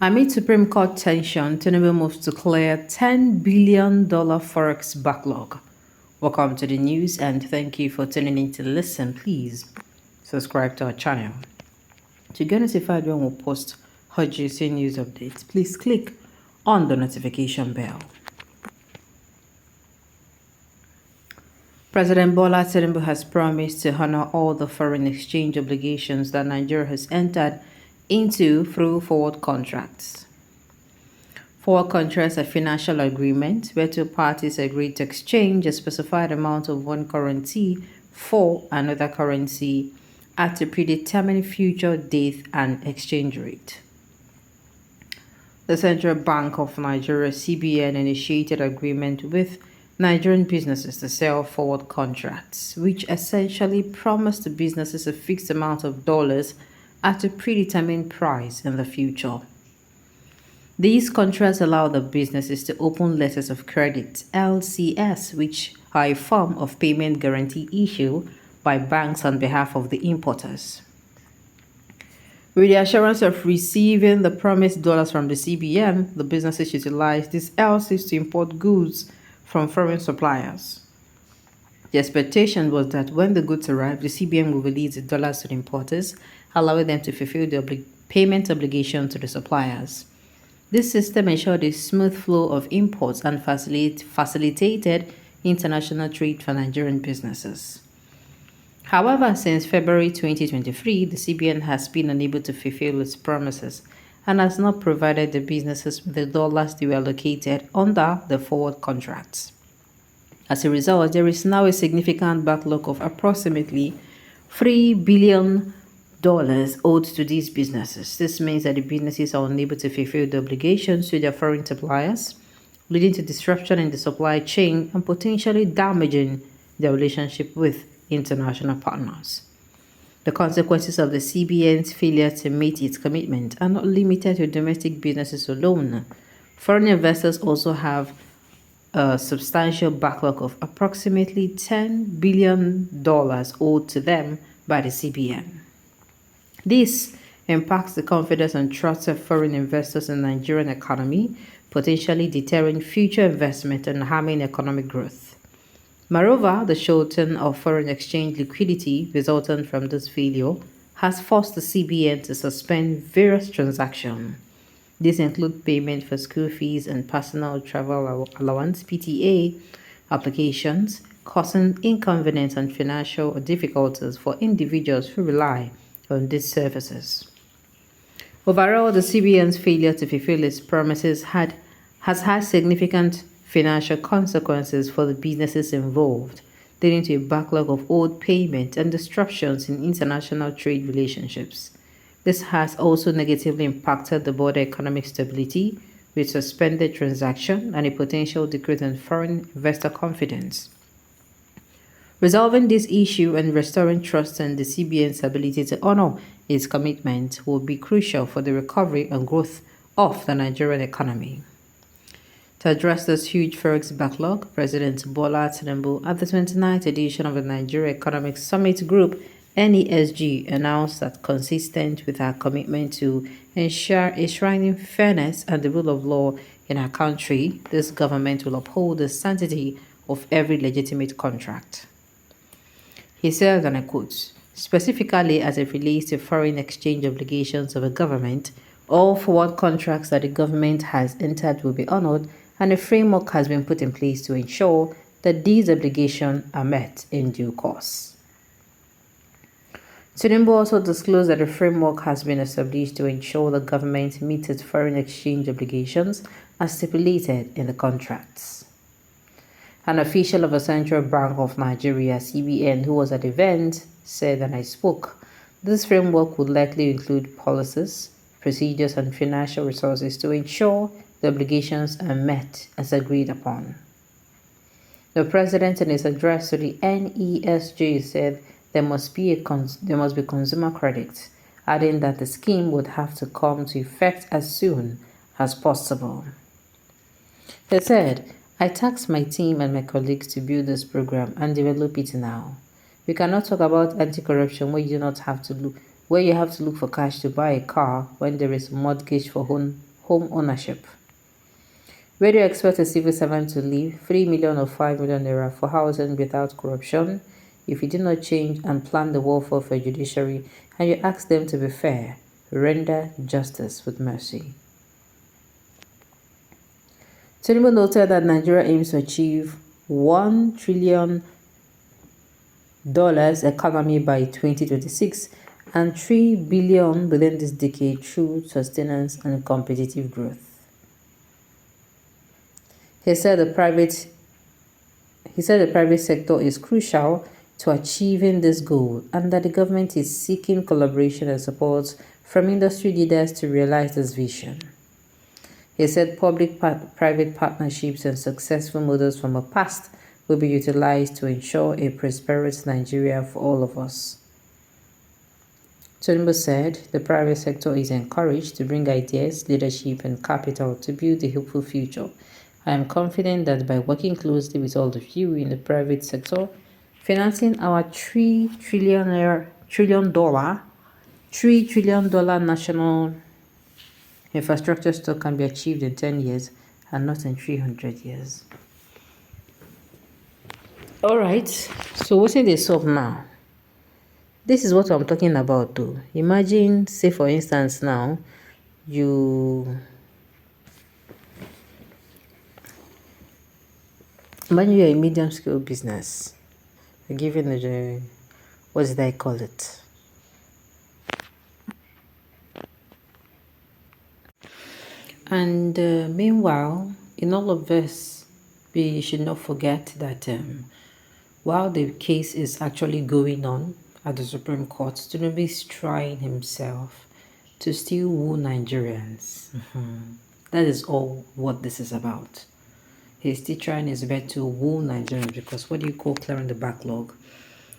Amid Supreme Court tension, Tinubu moves to clear $10 billion Forex backlog. Welcome to the news and thank you for tuning in to listen. Please subscribe to our channel. To get notified when we post hot juicy news updates, please click on the notification bell. President Bola Tinubu has promised to honor all the foreign exchange obligations that Nigeria has entered into through forward contracts. Forward contracts are financial agreements where two parties agree to exchange a specified amount of one currency for another currency at a predetermined future date and exchange rate. The Central Bank of Nigeria (CBN) initiated agreement with Nigerian businesses to sell forward contracts, which essentially promise the businesses a fixed amount of dollars at a predetermined price in the future. These contracts allow the businesses to open letters of credit (LCS), which are a form of payment guarantee issued by banks on behalf of the importers. With the assurance of receiving the promised dollars from the CBN, the businesses utilize these LCs to import goods from foreign suppliers. The expectation was that when the goods arrive, the CBN will release the dollars to the importers, allowing them to fulfill the payment obligation to the suppliers. This system ensured a smooth flow of imports and facilitated international trade for Nigerian businesses. However, since February 2023, the CBN has been unable to fulfill its promises and has not provided the businesses with the dollars they were allocated under the forward contracts. As a result, there is now a significant backlog of approximately $3 billion owed to these businesses. This means that the businesses are unable to fulfill the obligations to their foreign suppliers, leading to disruption in the supply chain and potentially damaging their relationship with international partners. The consequences of the CBN's failure to meet its commitment are not limited to domestic businesses alone. Foreign investors also have a substantial backlog of approximately $10 billion owed to them by the CBN. This impacts the confidence and trust of foreign investors in the Nigerian economy, potentially deterring future investment and harming economic growth. Moreover, the shortening of foreign exchange liquidity resulting from this failure has forced the CBN to suspend various transactions. These include payment for school fees and personal travel allowance (PTA) applications, causing inconvenience and financial difficulties for individuals who rely on these services. Overall, the CBN's failure to fulfill its promises has had significant financial consequences for the businesses involved, leading to a backlog of owed payment and disruptions in international trade relationships. This has also negatively impacted the border economic stability, with suspended transactions and a potential decrease in foreign investor confidence. Resolving this issue and restoring trust in the CBN's ability to honor its commitment will be crucial for the recovery and growth of the Nigerian economy. To address this huge Forex backlog, President Bola Tinubu at the 29th edition of the Nigeria Economic Summit Group (NESG) announced that, consistent with our commitment to enshrining fairness and the rule of law in our country, this government will uphold the sanctity of every legitimate contract. He said, and I quote, "Specifically as it relates to foreign exchange obligations of a government, all forward contracts that the government has entered will be honored, and a framework has been put in place to ensure that these obligations are met in due course." Tinubu also disclosed that a framework has been established to ensure the government meets its foreign exchange obligations as stipulated in the contracts. An official of the Central Bank of Nigeria (CBN) who was at the event said, and I spoke, "This framework would likely include policies, procedures, and financial resources to ensure the obligations are met as agreed upon." The president, in his address to the NESG, said there must be consumer credit, adding that the scheme would have to come to effect as soon as possible. He said, "I tasked my team and my colleagues to build this program and develop it now. We cannot talk about anti-corruption where you have to look for cash to buy a car when there is a mortgage for home home ownership. Where do you expect a civil servant to live? 3 million or 5 million naira for housing without corruption? If you do not change and plan the welfare for judiciary, and you ask them to be fair, render justice with mercy. Tinubu noted that Nigeria aims to achieve $1 trillion economy by 2026 and $3 billion within this decade through sustenance and competitive growth. He said the private sector is crucial to achieving this goal and that the government is seeking collaboration and support from industry leaders to realize this vision. He said public-private partnerships and successful models from the past will be utilized to ensure a prosperous Nigeria for all of us. Tinubu said the private sector is encouraged to bring ideas, leadership, and capital to build a hopeful future. I am confident that by working closely with all of you in the private sector, financing our $3 trillion national infrastructure stock can be achieved in 10 years and not in 300 years. Alright, so what's in this up now? This is what I'm talking about though. Imagine, say for instance now, imagine you're a medium scale business. You're given a, what did I call it? And meanwhile, in all of this, we should not forget that while the case is actually going on at the Supreme Court, Tinubu is trying himself to still woo Nigerians. That is all what this is about. He's still trying his best to woo Nigerians because what do you call clearing the backlog?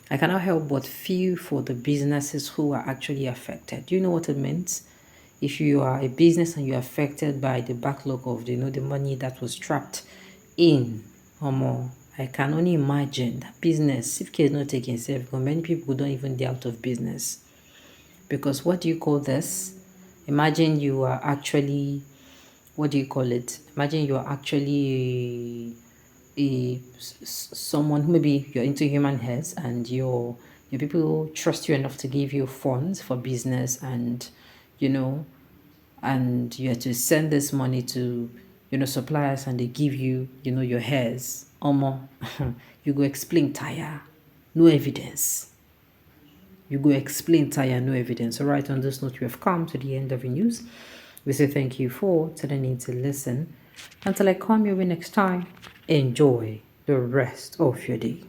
I cannot help but feel for the businesses who are actually affected. Do you know what it means? If you are a business and you're affected by the backlog of the money that was trapped in or more, I can only imagine that business, if care is not taken safe, because many people don't even get out of business. Because what do you call this? Imagine you are actually, what do you call it? Imagine you are actually someone who maybe you're into human health and your people trust you enough to give you funds for business and and you have to send this money to suppliers and they give you your hairs you go explain tire no evidence no evidence. All right, on this note, we have come to the end of the news. We say thank you for tuning in to listen. Until I come your way next time, enjoy the rest of your day.